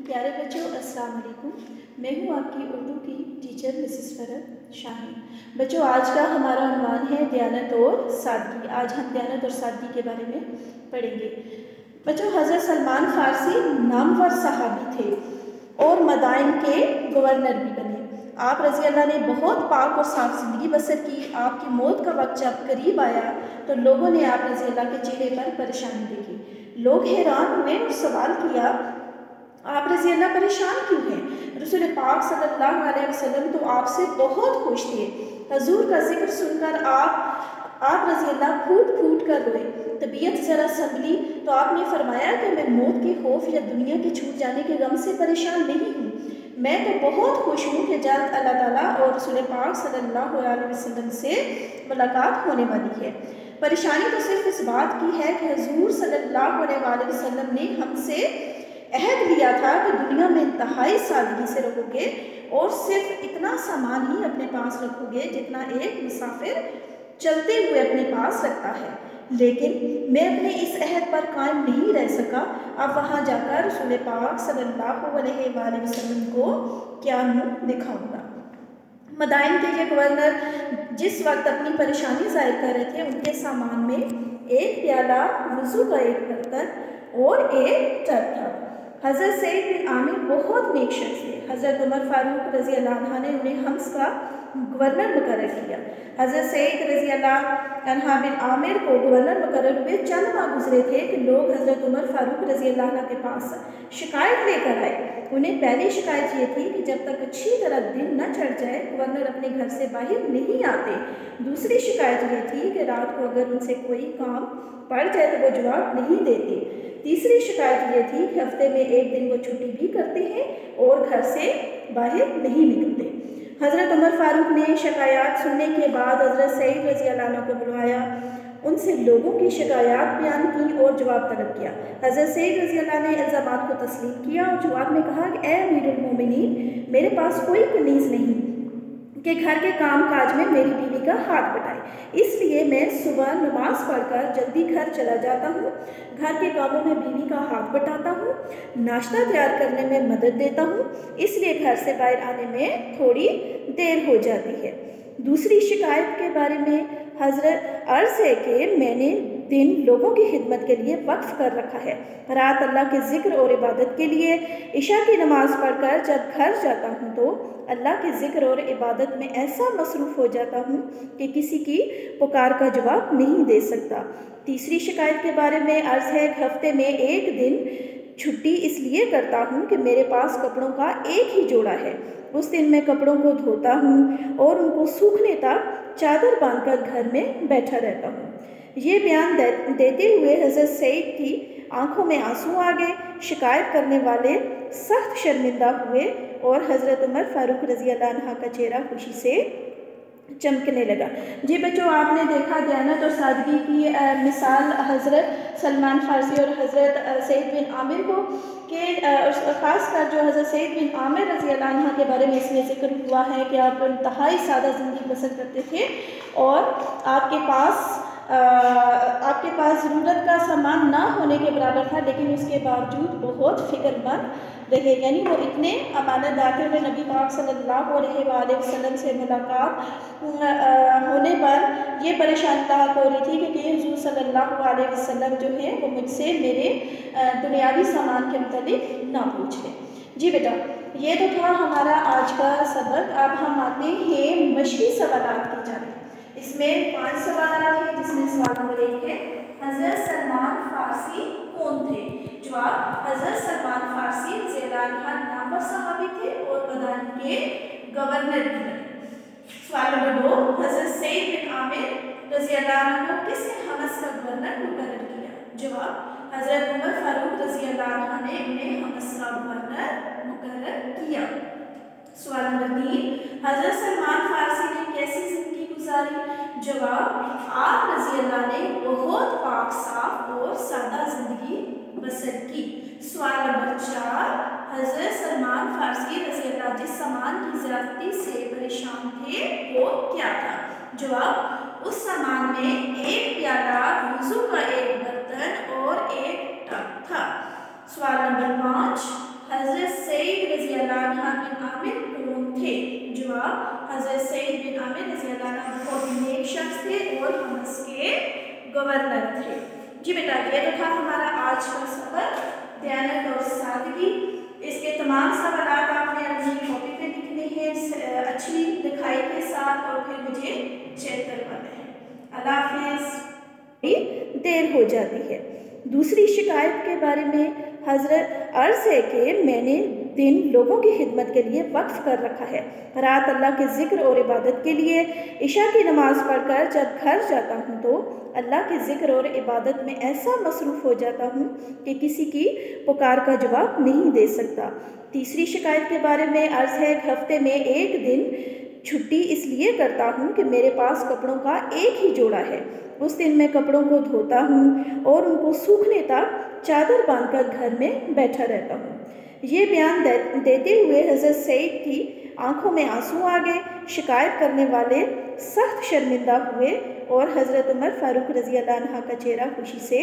پیارے بچوں السلام علیکم. میں ہوں آپ کی اردو کی ٹیچر مسز فرح شاہین. بچوں آج کا ہمارا عنوان ہے دیانت اور سادگی. آج ہم دیانت اور سادگی کے بارے میں پڑھیں گے. بچوں حضرت سلمان فارسی نامور صحابی تھے اور مدائن کے گورنر بھی بنے. آپ رضی اللہ نے بہت پاک اور صاف زندگی بسر کی. آپ کی موت کا وقت جب قریب آیا تو لوگوں نے آپ رضی اللہ کے چہرے پر پریشانی دیکھی. لوگ حیران ہوئے اور سوال کیا آپ رضی اللہ پریشان کیوں ہیں؟ رسول پاک صلی اللہ علیہ وسلم تو آپ سے بہت خوش تھے. حضور کا ذکر سن کر آپ رضی اللہ پھوٹ پھوٹ کر روئے. طبیعت ذرا سنبھلی تو آپ نے فرمایا کہ میں موت کے خوف یا دنیا کے چھوٹ جانے کے غم سے پریشان نہیں ہوں. میں تو بہت خوش ہوں کہ جلد اللہ تعالیٰ اور رسول پاک صلی اللہ علیہ وسلم سے ملاقات ہونے والی ہے. پریشانی تو صرف اس بات کی ہے کہ حضور صلی اللہ علیہ وسلم نے ہم سے عہد لیا تھا کہ دنیا میں انتہائی سادگی سے رہو گے اور صرف اتنا سامان ہی اپنے پاس رکھو گے جتنا ایک مسافر چلتے ہوئے اپنے پاس رکھتا ہے. لیکن میں اپنے اس عہد پر قائم نہیں رہ سکا. اب وہاں جا کر رسول پاک صلی اللہ علیہ وآلہ وسلم کو کیا منہ دکھاؤں گا. مدائن کے یہ گورنر جس وقت اپنی پریشانی ظاہر کر رہے تھے ان کے سامان میں ایک پیالہ وضو کا ایک برتن اور ایک ٹب تھا. حضرت سعید بن عامر بہت نیک شخص تھے. حضرت عمر فاروق رضی اللہ عنہ نے انہیں حمص کا گورنر مقرر کیا. حضرت سعید رضی اللہ عنہ بن عامر کو گورنر مقرر ہوئے چند ماہ گزرے تھے کہ لوگ حضرت عمر فاروق رضی اللہ عنہ کے پاس شکایت لے کر آئے. انہیں پہلی شکایت یہ تھی کہ جب تک اچھی طرح دن نہ چڑھ جائے گورنر اپنے گھر سے باہر نہیں آتے. دوسری شکایت یہ تھی کہ رات کو اگر ان سے کوئی کام پڑ جائے تو وہ جواب نہیں دیتے. تیسری شکایت یہ تھی کہ ہفتے میں ایک دن وہ چھٹی بھی کرتے ہیں اور گھر سے باہر نہیں نکلتے. حضرت عمر فاروق نے شکایات سننے کے بعد حضرت سعید رضی اللہ عنہ کو بلوایا. ان سے لوگوں کی شکایات بیان کی اور جواب طلب کیا. حضرت سعید رضی اللہ نے الزامات کو تسلیم کیا اور جواب میں کہا کہ اے امیر المومنین میرے پاس کوئی کنیز نہیں کہ گھر کے کام کاج میں میری بیوی کا ہاتھ بٹائے. اس لیے میں صبح نماز پڑھ کر جلدی گھر چلا جاتا ہوں. گھر کے کاموں میں بیوی کا ہاتھ بٹاتا ہوں. ناشتہ تیار کرنے میں مدد دیتا ہوں. اس لیے گھر سے باہر آنے میں تھوڑی دیر ہو جاتی ہے. دوسری شکایت کے بارے میں حضرت عرض ہے کہ میں نے دن لوگوں کی خدمت کے لیے وقف کر رکھا ہے. رات اللہ کے ذکر اور عبادت کے لیے. عشاء کی نماز پڑھ کر جب گھر جاتا ہوں تو اللہ کے ذکر اور عبادت میں ایسا مصروف ہو جاتا ہوں کہ کسی کی پکار کا جواب نہیں دے سکتا. تیسری شکایت کے بارے میں عرض ہے کہ ہفتے میں ایک دن چھٹی اس لیے کرتا ہوں کہ میرے پاس کپڑوں کا ایک ہی جوڑا ہے. اس دن میں کپڑوں کو دھوتا ہوں اور ان کو سوکھنے تک چادر باندھ کر گھر میں بیٹھا رہتا ہوں. یہ بیان دیتے ہوئے حضرت سعید کی آنکھوں میں آنسو آ گئے. شکایت کرنے والے سخت شرمندہ ہوئے اور حضرت عمر فاروق رضی اللہ عنہ کا چہرہ خوشی سے چمکنے لگا. جی بچوں آپ نے دیکھا دیانت اور سادگی کی مثال حضرت سلمان فارسی اور حضرت سعید بن عامر کو کہ خاص کر جو حضرت سعید بن عامر رضی اللہ عنہ کے بارے میں اس میں ذکر ہوا ہے کہ آپ انتہائی سادہ زندگی بسر کرتے تھے اور آپ کے پاس ضرورت کا سامان نہ ہونے کے برابر تھا لیکن اس کے باوجود بہت فکر مند رہے. یعنی وہ اتنے امانت دار تھے. انہیں نبی پاک صلی اللہ علیہ وآلہ وسلم سے ملاقات ہونے پر یہ پریشانی لاحق ہو رہی تھی کہ حضور صلی اللہ علیہ وسلم جو ہیں وہ مجھ سے میرے دنیاوی سامان کے متعلق نہ پوچھ لیں. جی بیٹا یہ تو تھا ہمارا آج کا سبق. اب ہم آتے ہیں مشقی سوالات کی جانب. اس میں 5 سوالات ہیں جس میں سوال نمبر 1 ہے حضرت سلمان فارسی کون تھے؟ جواب حضرت سلمان فارسی رضی اللہ عنہ نامور صحابی تھے اور مدائن کے گورنر بھی بنے. سوال نمبر 2 حضرت سعید بن عامر رضی اللہ عنہ کو کس نے حمص کا گورنر مقرر کیا؟ جواب حضرت عمر فاروق رضی اللہ عنہ نے انہیں حمص کا گورنر مقرر کیا. سوال نمبر 3 حضرت سلمان فارسی نے کیسی زندگی گزاری؟ جواب آپ رضی اللہ نے بہت پاک صاف اور سادہ زندگی بسر کی. سوال نمبر 4 حضرت سلمان فارسی رضی اللہ جس سامان کی زیادتی سے پریشان تھے وہ کیا تھا؟ جواب اس سامان میں ایک پیالہ وضو کا ایک برتن اور ایک ٹب تھا. سوال نمبر 5 حضرت بن عامر کون تھے؟ جواب حضرت سعید بن عامر رضی اللہ عنہ بہت نیک شخص تھے اور حمص کے گورنر تھے۔ جی بیٹا یہ تو تھا ہمارا آج کا سبق دیانت اور سادگی۔ اس کے تمام سوالات آپ نے اپنی کاپی پہ لکھنے ہیں اچھی لکھائی کے ساتھ اور پھر مجھے چیک کروانا ہے۔ اللہ حافظ۔ دیر ہو جاتی ہے۔ دوسری شکایت کے بارے میں حضرت عرض ہے کہ میں نے دن لوگوں کی خدمت کے لیے وقف کر رکھا ہے، رات اللہ کے ذکر اور عبادت کے لیے۔ عشاء کی نماز پڑھ کر جب گھر جاتا ہوں تو اللہ کے ذکر اور عبادت میں ایسا مصروف ہو جاتا ہوں کہ کسی کی پکار کا جواب نہیں دے سکتا۔ تیسری شکایت کے بارے میں عرض ہے کہ ہفتے میں ایک دن چھٹی اس لیے کرتا ہوں کہ میرے پاس کپڑوں کا ایک ہی جوڑا ہے۔ اس دن میں کپڑوں کو دھوتا ہوں اور ان کو سوکھنے تک چادر باندھ کر گھر میں بیٹھا رہتا ہوں۔ یہ بیان دیتے ہوئے حضرت سعید کی آنکھوں میں آنسو آ گئے۔ شکایت کرنے والے سخت شرمندہ ہوئے اور حضرت عمر فاروق رضی اللہ عنہ کا چہرہ خوشی سے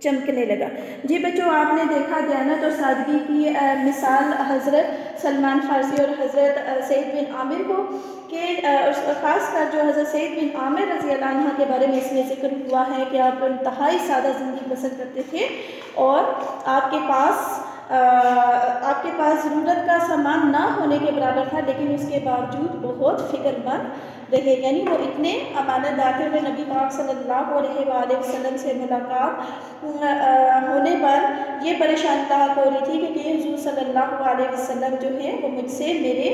چمکنے لگا۔ جی بچوں آپ نے دیکھا دیانت اور سادگی کی مثال حضرت سلمان فارسی اور حضرت سعید بن عامر کو کہ خاص کر جو حضرت سعید بن عامر رضی اللہ عنہ کے بارے میں اس میں ذکر ہوا ہے کہ آپ انتہائی سادہ زندگی بسر کرتے تھے اور آپ کے پاس ضرورت کا سامان نہ ہونے کے برابر تھا، لیکن اس کے باوجود بہت فکر مند رہے۔ یعنی وہ اتنے امانت دار تھے۔ نبی پاک صلی اللہ علیہ وآلہ وسلم سے ملاقات ہونے پر یہ پریشانی لاحق ہو رہی تھی کہ حضور صلی اللہ علیہ وسلم جو ہے وہ مجھ سے میرے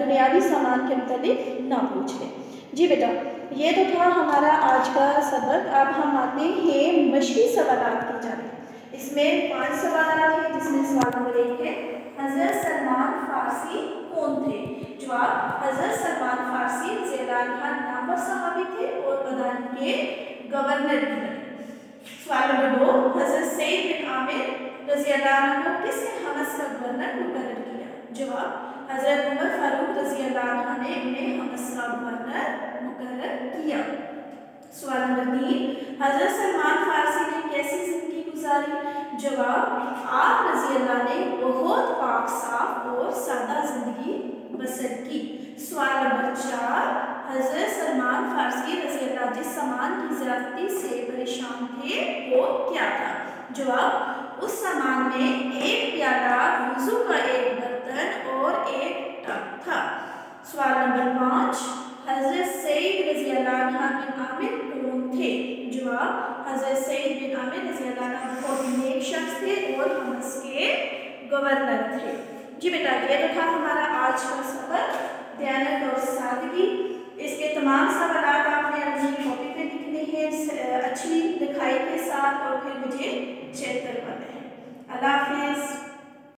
دنیاوی سامان کے متعلق نہ پوچھ لیں۔ جی بیٹا یہ تو تھا ہمارا آج کا سبق۔ اب ہم آتے ہیں مشقی سوالات کی جانب۔ اس میں 5 سوالات ہیں جس میں سوال نمبر 1 ہے حضرت سلمان فارسی کون تھے؟ جواب حضرت سلمان فارسی رضی اللہ عنہ نامور صحابی تھے اور مدائن کے گورنر تھے۔ سوال نمبر 2 حضرت سعید بن عامر رضی اللہ عنہ کو کس نے حمص کا گورنر مقرر کیا؟ جواب حضرت عمر فاروق رضی اللہ عنہ نے انہیں حمص کا گورنر مقرر کیا۔ سوال نمبر 3 حضرت سلمان فارسی نے کیسی زندگی گزاری؟ جواب آپ رضی اللہ نے بہت پاک صاف اور سادہ زندگی بسر کی۔ سوال نمبر 4 حضرت سلمان فارسی رضی اللہ جس سامان کی زیادتی سے پریشان تھے وہ کیا تھا؟ جواب اس سامان میں ایک پیالہ، وضو کا ایک برتن اور ایک ٹب تھا۔ سوال نمبر 5 حضرت سعید رضی اللہ عنہ بن عامر کون تھے؟ جواب حضرت سعید بن عامر رضی اللہ عنہ بہت نیک شخص تھے اور حمص کے گورنر تھے۔ جی بیٹا یہ تو تھا ہمارا آج کا سبق دیانت اور سادگی۔ اس کے تمام سوالات آپ نے اپنی کاپی پہ لکھنے ہیں اچھی لکھائی کے ساتھ اور پھر مجھے چیک کروانا ہے۔ اللہ حافظ۔